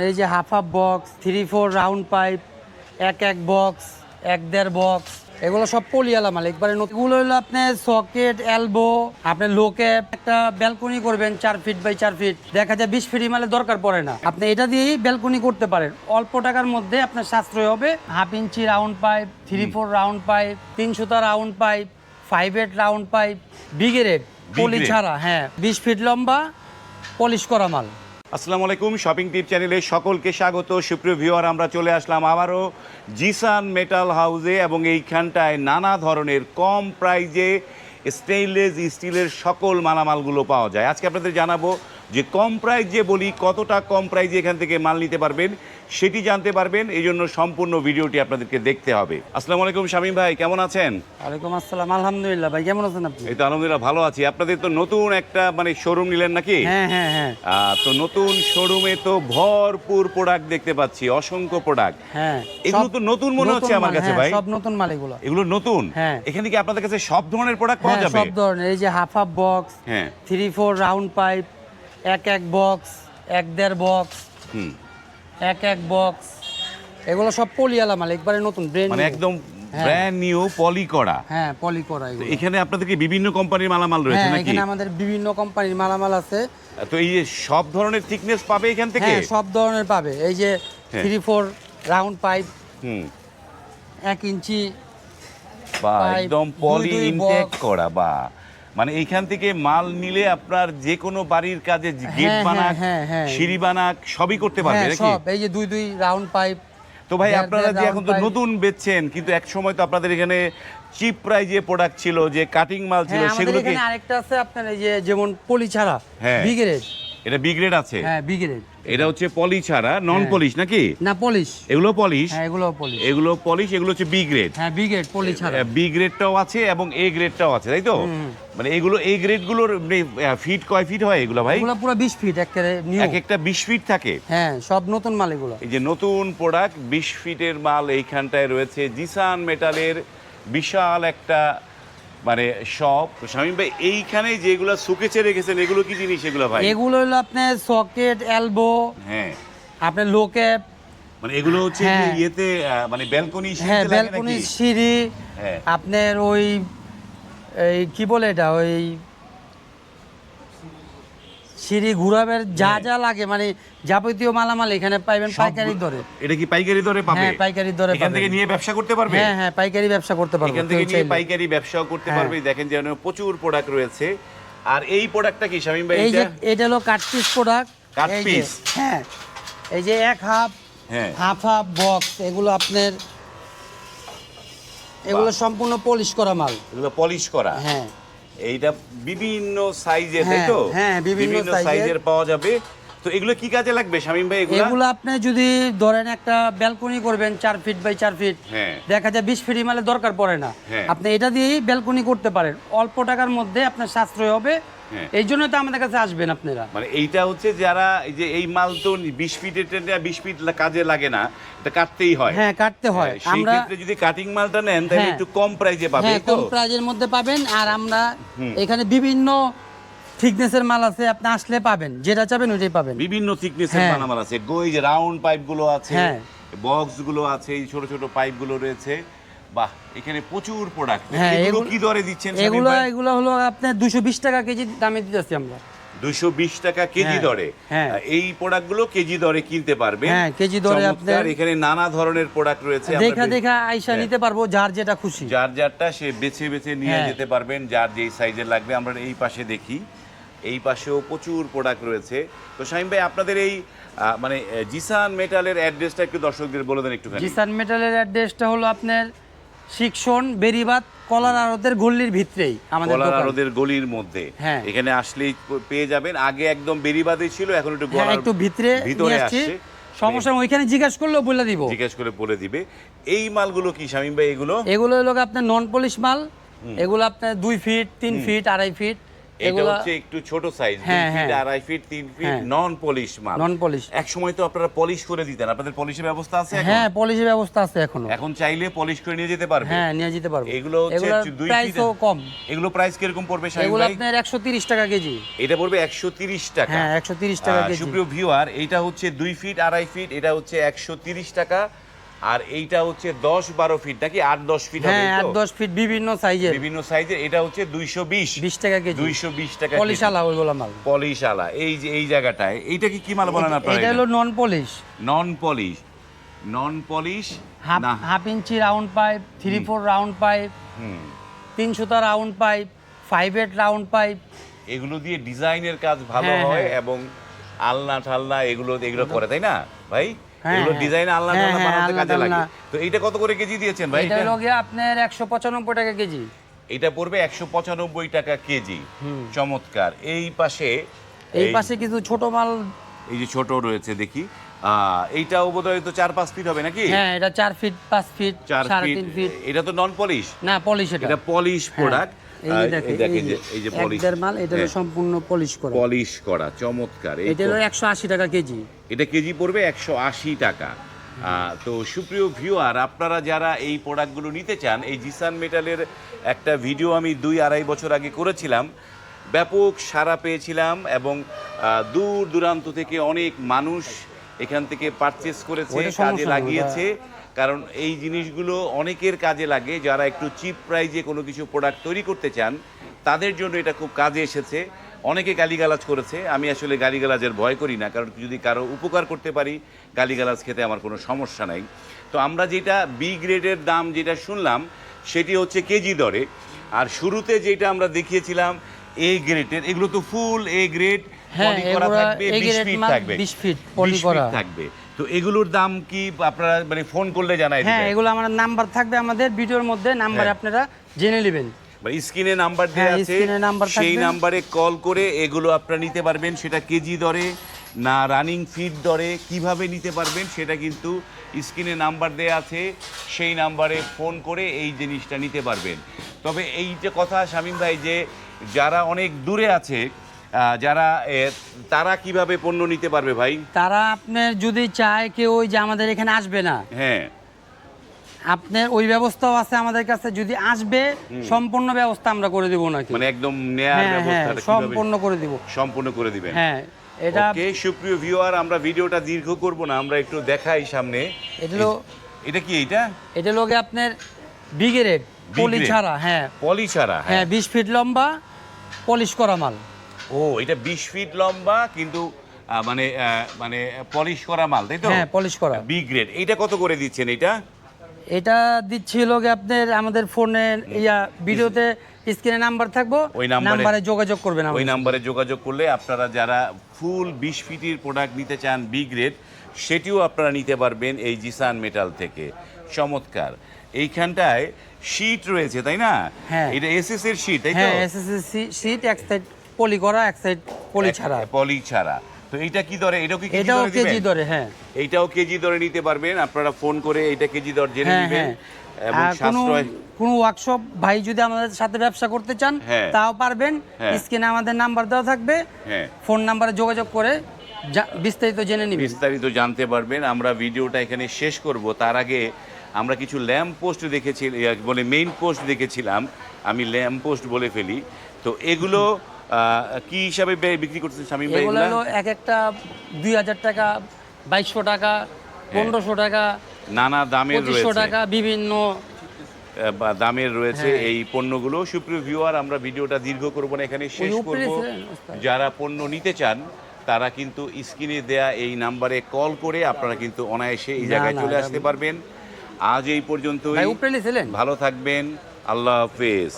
এই যে half half box 3-4 round pipe এক বক্স 1-1.5 বক্স এগুলো সব পলিওয়ালা মাল একবারে নতুন। এগুলো হলো আপনার সকেট এলবো, আপনি লোকে একটা ব্যালকনি করবেন 4 ফিট বাই 4 ফিট, দেখা যায় 20 ফিট মালে দরকার পড়ে না, আপনি এটা দিয়েই ব্যালকনি করতে পারেন। অল্প টাকার মধ্যে আপনার সাশ্রয় হবে। 1/2 ইঞ্চি রাউন্ড পাইপ, 3-4 রাউন্ড পাইপ, 3 সুতা রাউন্ড পাইপ, 5/8 রাউন্ড পাইপ, বিগেরেট পলি ছাড়া, হ্যাঁ 20 ফিট লম্বা পলিশ করা মাল। আসসালামু আলাইকুম, শপিং টিপ চ্যানেলে সকলকে স্বাগত। সুপ্রিয় ভিউয়ার, আমরা চলে আসলাম আবারও জিসান মেটাল হাউসে এবং এইখানটায় নানা ধরনের কম প্রাইজে স্টেইনলেস স্টিলের সকল মালামালগুলো পাওয়া যায়। আজকে আপনাদের জানাবো যে কম প্রাইজে বলি কতটা কম প্রাইজে এখান থেকে মাল নিতে পারবেন সেটি জানতে পারবেন। এই জন্য সম্পূর্ণ ভিডিওটি আপনাদেরকে দেখতে হবে। আসসালামু আলাইকুম শামীম ভাই, কেমন আছেন? ওয়ালাইকুম আসসালাম, আলহামদুলিল্লাহ। ভাই কেমন আছেন আপনি? এই তো আলহামদুলিল্লাহ ভালো আছি। আপনাদের তো নতুন একটা শোরুম নিলেন নাকি? হ্যাঁ হ্যাঁ হ্যাঁ। তো নতুন শোরুমে তো ভরপুর প্রোডাক্ট দেখতে পাচ্ছি, অসংখ্য প্রোডাক্ট। হ্যাঁ, এগুলো তো নতুন মনে হচ্ছে আমার কাছে ভাই। সব নতুন মাল এগুলো। এগুলো নতুন? হ্যাঁ। এখানে কি আপনাদের কাছে সব ধরনের প্রোডাক্ট পাওয়া যাবে? সব ধরনের। এই যে হাফ হাফ বক্স, হ্যাঁ 3-4 রাউন্ড পাইপ, এক বক্স, 1.5 বক্স, হুম, এক বক্স, এগুলো সব পলিওয়ালা মাল একবারে নতুন, ব্র্যান্ড মানে একদম ব্র্যান্ড নিউ পলি করা। হ্যাঁ পলি করা এগুলো। এখানে আপনাদের কি বিভিন্ন কোম্পানির মালামাল রয়েছে হ্যাঁ, নাকি? এখানে আমাদের বিভিন্ন কোম্পানির মালামাল আছে। তো এই যে সব ধরনের থিকনেস পাবে এখান থেকে? হ্যাঁ সব ধরনের পাবে। এই যে হ্যাঁ। 3-4 রাউন্ড পাইপ, হুম, 1 ইঞ্চি বা পাইপ, একদম পলি 2 ইনটেক box। করা। বা মানে এইখান থেকে মাল নিলে আপনার যে কোনো বাড়ির কাজে গেট হ্যাঁ, বানাক, হ্যাঁ, হ্যাঁ। সিঁড়ি বানাক সবই করতে পারবে হ্যাঁ নাকি? সব। এই যে 2 রাউন্ড পাইপ। তো ভাই 1.5 আপনারা যে এখন তো round pipe। নতুন বেচছেন, কিন্তু এক সময় তো আপনাদের এখানে চিপ প্রাইজে প্রোডাক্ট ছিল, যে কাটিং মাল ছিল, হ্যাঁ, আমাদের সেগুলো কি? এখানে আরেকটা আছে আপনার, এই যে যেমন পলি ছাড়া, হ্যাঁ। বিগ্রেড। এটা বি গ্রেড আছে? হ্যাঁ বিগ্রেড। এটা হচ্ছে পলি ছাড়া, নন হ্যাঁ। পলিশ নাকি? না পলিশ। এগুলো পলিশ? হ্যাঁ এগুলো পলিশ। এগুলো পলিশ, এগুলো হচ্ছে বি গ্রেড। হ্যাঁ বিগ্রেড পলি ছাড়া। বি গ্রেডটাও আছে এবং এ গ্রেডটাও আছে, তাই তো? মানে এগুলো এই গ্রেডগুলোর ফিট কয় ফিট হয় এগুলো ভাই? এগুলো পুরো 20 ফিট একেবারে নিউ। এক একটা 20 ফিট থাকে? হ্যাঁ সব নতুন মাল এগুলো। এই যে নতুন প্রোডাক্ট 20 ফিটের মাল এইখানটায় রয়েছে। জিসান মেটালের বিশাল একটা মানে শপ। শামীম ভাই, এইখানে যেগুলো সুকেচে রেখেছেন এগুলো কি জিনিস এগুলো ভাই? এগুলো হলো আপনার সকেট এলবো, হ্যাঁ, আপনার লোকে, মানে এগুলো হচ্ছে হ্যাঁ। যে ইয়েতে মানে ব্যালকনি হ্যাঁ ব্যালকনি সিঁড়ি, হ্যাঁ। আপনার ওই এই কি বলে এটা, ওই সিঁড়ি ঘুরাবের যা হ্যাঁ। যা লাগে, মানে যাবতীয় মালামাল এখানে পাইবেন পাইকারি দরে। এটা কি পাইকারি দরে পাবে? হ্যাঁ পাইকারি দরে এখান থেকে পাবেন। নিয়ে ব্যবসা করতে পারবে? হ্যাঁ হ্যাঁ পাইকারি ব্যবসা করতে পারবে। এখান থেকে নিয়ে পাইকারি ব্যবসাও করতে হ্যাঁ। পারবে। দেখেন যে প্রচুর প্রোডাক্ট রয়েছে। আর এই প্রোডাক্টটা কি শামীম ভাই? এই যে এটা এটা হলো cut piece product. Cut piece? হ্যাঁ এই যে এক হাফ, হ্যাঁ হাফ বক্স, এগুলো আপনার, এগুলো সম্পূর্ণ পলিশ করা মাল। এগুলো পলিশ করা? হ্যাঁ এইটা বিভিন্ন সাইজের, তাই তো? হ্যাঁ, হ্যাঁ, বিভিন্ন সাইজের পাওয়া যাবে। তো এগুলো কি কাজে লাগবে শামীম ভাই এগুলো? এগুলো আপনি যদি ধরেন একটা ব্যালকনি করবেন 4 ফিট বাই 4 ফিট, হ্যাঁ দেখা যায় 20 ফিট মালে দরকার পড়ে না, হ্যাঁ। আপনি এটা দিয়েই ব্যালকনি করতে পারেন। অল্প টাকার মধ্যে আপনার সাশ্রয় হবে। হ্যাঁ। এই জন্য তো আমাদের কাছে আসবেন আপনারা। মানে এইটা হচ্ছে যারা এই যে এই মাল তো 20 ফিটের 20 ফিট কাজে লাগে না, এটা কাটতেই হয়। হ্যাঁ কাটতে হয়। সেই আমরা ক্ষেত্রে যদি কাটিং মালটা নেন তাহলে হ্যাঁ। একটু কম প্রাইসে পাবে, হ্যাঁ তো? কম প্রাইজের মধ্যে পাবেন। আর আমরা এখানে বিভিন্ন থিকনেসের মাল আছে, আপনি আসলে পাবেন, যেটা চাবেন ওইটাই পাবেন। বিভিন্ন থিকনেসের হ্যাঁ। মালামাল আছে। এই যে রাউন্ড পাইপ গুলো আছে, হ্যাঁ। বক্স গুলো আছে, এই ছোট ছোট পাইপ গুলো রয়েছে। বাহ, এখানে প্রচুর প্রোডাক্ট। হ্যাঁ, এগুলো কি দরে দিচ্ছেন শামীম এগুলো ভাই? এগুলো হলো আপনার 220 টাকা কেজি দামে দিতেছি আমরা। 220 টাকা কেজি হ্যাঁ, দরে? হ্যাঁ। এই প্রোডাক্ট গুলো কেজি দরে কিনতে পারবেন। হ্যাঁ, কেজি দরে চমৎকার। আপনার এখানে নানা ধরনের প্রোডাক্ট রয়েছে। দেখা আইসা হ্যাঁ। নিতে পারবো, যার যেটা খুশি। যার যারটা সে বেছে বেছে নিয়ে হ্যাঁ। যেতে পারবেন, যার যেই সাইজের লাগবে। আমরা এই পাশে দেখি, এই পাশেও প্রচুর প্রোডাক্ট রয়েছে। তো শামীম ভাই, আপনাদের এই মানে জিসান মেটালের অ্যাড্রেসটা একটু দর্শকদের বলে দেন একটুখানি। জিসান মেটালের অ্যাড্রেসটা হলো আপনার শিক্ষণ বেরিবাদ কলার আড়তের গল্লির ভিতরেই আমাদের কলার দোকান। আড়তের গলির মধ্যে। হ্যাঁ। এখানে আসলেই পেয়ে যাবেন। আগে একদম বেরিবাদে ছিল, এখন একটু হ্যাঁ গলার একটু ভিতরে ভিতরে নিয়ে আসছি। আসছে। সমস্যা নেই, ওইখানে জিজ্ঞাসা করলেও বলে দিব। জিজ্ঞেস করে বলে দিবে। এই মালগুলো কি শামীম ভাই এগুলো? এগুলো হলো আপনার নন পলিশ মাল। এগুলো আপনার 2 ফিট 3 ফিট 2.5 ফিট এটা এগুলা হচ্ছে একটু ছোট সাইজ, 2 হ্যাঁ, ফিট, হ্যাঁ। 2.5 ফিট, 3 ফিট, হ্যাঁ। নন পলিশ মাল। নন পলিশ। এক সময় তো আপনারা পলিশ করে দিতেন, আপনাদের পলিশের ব্যবস্থা আছে এখন? হ্যাঁ, পলিশের ব্যবস্থা আছে এখনো। এখন চাইলে পলিশ করে নিয়ে যেতে পারবে? হ্যাঁ, নিয়ে যেতে পারবো। এগুলো হচ্ছে এগুলোর 2 প্রাইসও কম। এগুলো প্রাইস কিরকম পড়বে শামিম এগুলো ভাই? আপনার 130 টাকা কেজি। এটা পড়বে 130 টাকা। হ্যাঁ, 130 টাকা কেজি। সুপ্রিয় ভিউয়ার, এইটা হচ্ছে 2 ফিট 2.5 ফিট, এটা হচ্ছে 130 টাকা। আর এইটা হচ্ছে 10-12 ফিট নাকি 8-10 ফিট হবে? হ্যাঁ, এই তো? 8-10 ফিট বিভিন্ন সাইজের। বিভিন্ন সাইজের। এটা হচ্ছে 220 20 টাকা কেজি। 220 টাকা পলিশ আলা ওইগুলো মাল। পলিশ আলা। এই যে এই জায়গাটায় এইটা কি মাল বলেন আপনারা? এটা হলো non polish. Non polish. Non polish না। Half inch round pipe, 3/4 round pipe, হুম। 3 সুতা রাউন্ড পাইপ, 5/8 রাউন্ড পাইপ। এগুলো দিয়ে ডিজাইনের কাজ ভালো হ্যাঁ, হয় হ্যাঁ। এবং আলনা ঠালনা এগুলো করে, তাই না ভাই? হ্যাঁ, এগুলো হ্যাঁ। ডিজাইন আলনা হ্যাঁ, ঠালনা হ্যাঁ, বানাতে আলনা কাজে লাগে। টালনা। তো এইটা কত করে কেজি দিয়েছেন ভাই? এটা হলো গিয়ে আপনার 195 টাকা কেজি। এটা পড়বে 195 টাকা কেজি। চমৎকার। এই পাশে এই পাশে কিছু ছোট মাল। এই যে ছোট রয়েছে দেখি, এইটাও বোধহয় তো 4-5 ফিট হবে নাকি? হ্যাঁ, এটা 4 ফিট, 5 ফিট, 4 ফিট। 3.5 ফিট। এটা তো নন পলিশ। না, পলিশ এটা। এটা পলিশ প্রোডাক্ট। এই যে দেখেন, এই যে পলিশ। একদের মাল, এটা হলো সম্পূর্ণ পলিশ করা। পলিশ করা, চমৎকার। এটা হলো 180 টাকা কেজি। এটা কেজি পড়বে 180 টাকা। তো সুপ্রিয় ভিউয়ার, আপনারা যারা এই প্রোডাক্টগুলো নিতে চান, এই জিসান মেটালের একটা ভিডিও আমি 2-2.5 বছর আগে করেছিলাম, ব্যাপক সাড়া পেয়েছিলাম এবং দূর দূরান্ত থেকে অনেক মানুষ এখান থেকে পারচেস করেছে, ওটা কাজে সমস্যা নেই, লাগিয়েছে। কারণ এই জিনিসগুলো অনেকের কাজে লাগে, যারা একটু চিপ প্রাইজে কোনো কিছু প্রোডাক্ট তৈরি করতে চান, তাদের জন্য এটা খুব কাজে এসেছে। অনেকে গালিগালাজ করেছে, আমি আসলে গালিগালাজের ভয় করি না, কারণ যদি কারো উপকার করতে পারি, গালিগালাজ খেতে আমার কোনো সমস্যা নাই। তো আমরা যেটা বি গ্রেডের দাম যেটা শুনলাম, সেটি হচ্ছে কেজি দরে। আর শুরুতে যেটা আমরা দেখিয়েছিলাম এ গ্রেডের, এগুলো তো ফুল এ গ্রেড, হ্যাঁ, পলি করা এগুলো থাকবে, A 20 grade ফিট মাল, থাকবে, 20 ফিট পলি 20 ফিট করা থাকবে। তো এগুলোর দাম কি আপনারা মানে ফোন করলে জানাই হ্যাঁ, দিবেন? এগুলো আমার নাম্বার থাকবে আমাদের ভিডিওর মধ্যে, নাম্বারে হ্যাঁ। আপনারা জেনে নেবেন। স্ক্রিনে নাম্বার দেওয়া হ্যাঁ, আছে, স্ক্রিনে নাম্বার সেই থাকবে। নাম্বারে কল করে এগুলো আপনারা নিতে পারবেন। সেটা কেজি দরে না রানিং ফিট দরে কিভাবে নিতে পারবেন সেটা কিন্তু স্ক্রিনে নাম্বার দেওয়া আছে, সেই নাম্বারে ফোন করে এই জিনিসটা নিতে পারবেন। তবে এই যে কথা শামীম ভাই, যে যারা অনেক দূরে আছে, যারা তারা কিভাবে পণ্য নিতে পারবে ভাই? তারা আপনার যদি চায় কেউ ওই যে আমাদের এখানে আসবে না, হ্যাঁ, আপনার ওই ব্যবস্থাও আছে আমাদের কাছে। যদি আসবে, সম্পূর্ণ ব্যবস্থা আমরা করে দিব নাকি, মানে একদম নেয়ার হ্যাঁ, হ্যাঁ, ব্যবস্থাটা সম্পূর্ণ করে দিব। সম্পূর্ণ করে দিবেন। হ্যাঁ, এটা ওকে সুপ্রিয় ভিউয়ার, আমরা ভিডিওটা দীর্ঘ করব না, আমরা একটু দেখাই সামনে। এটা হলো এটা কি এইটা? এটা লোকে আপনার বিগেরেট পলি grade? ছাড়া। হ্যাঁ, পলি ছাড়া? হ্যাঁ, 20 ফিট লম্বা পলিশ করা মাল। ও, এটা 20 ফিট লম্বা কিন্তু মানে মানে পলিশ করা মাল, তাই তো? হ্যাঁ, পলিশ করা। B grade. এইটা কত করে দিচ্ছেন এটা? এটা দিচ্ছিল আপনার আমাদের ফোনে ভিডিওতে স্ক্রিনে নাম্বার থাকবো, ওই নাম্বারে যোগাযোগ করবেন ওই আমাদের নাম্বারে যোগাযোগ করলে আপনারা যারা ফুল 20 ফিটের প্রোডাক্ট নিতে চান বি গ্রেড, সেটিও আপনারা নিতে পারবেন এই জিসান মেটাল থেকে। চমৎকার। এইখানটায় শীট রয়েছে, তাই না? হ্যাঁ। এটা এসএস এর শীট, তাই তো? হ্যাঁ, এসএসসি শীট, এক সাইড পলি করা, এক সাইড পলি ছাড়া। পলি ছাড়া। তো এইটা কি দরে? এটাও কি কেজি এটাও দরে কেজি দিবেন? ধরে। হ্যাঁ, এইটাও কেজি দরে নিতে পারবেন, আপনারা ফোন করে এইটা কেজি দর জেনে হ্যাঁ, নেবেন। হ্যাঁ। এবং আর সাশ্রয় কোনো ওয়ার্কশপ ভাই যদি আমাদের সাথে ব্যবসা করতে চান, হ্যাঁ। তাও পারবেন। হ্যাঁ। স্ক্রিনে আমাদের নাম্বার দেওয়া থাকবে, হ্যাঁ, ফোন নাম্বারে যোগাযোগ করে বিস্তারিত জেনে নিবেন। বিস্তারিত জানতে পারবেন। আমরা ভিডিওটা এখানে শেষ করব, তার আগে আমরা কিছু ল্যাম্প পোস্ট দেখেছি, বলে মেইন পোস্ট দেখেছিলাম, আমি ল্যাম্প পোস্ট বলে ফেলি। তো এগুলো কি হিসাবে বিক্রি করতেছেন শামীম ভাই? এগুলো এগুলা হলো এক একটা 2000 টাকা, 2200 টাকা, 1500 টাকা, নানা দামের 2500 রয়েছে, টাকা, বিভিন্ন বা দামের রয়েছে হ্যাঁ। এই পণ্যগুলো। সুপ্রিয় ভিউয়ার, আমরা ভিডিওটা দীর্ঘ করব না, এখানে শেষ উপরে করব। ছিলেন, ওস্তাদ। যারা পণ্য নিতে চান তারা কিন্তু স্ক্রিনে দেয়া এই নাম্বারে কল করে আপনারা কিন্তু অনায়াসে এই না, জায়গায় না, চলে এটা- আসতে পারবেন। আজ এই পর্যন্তই। ভাই উপরে ছিলেন। ভালো থাকবেন। আল্লাহ হাফেজ।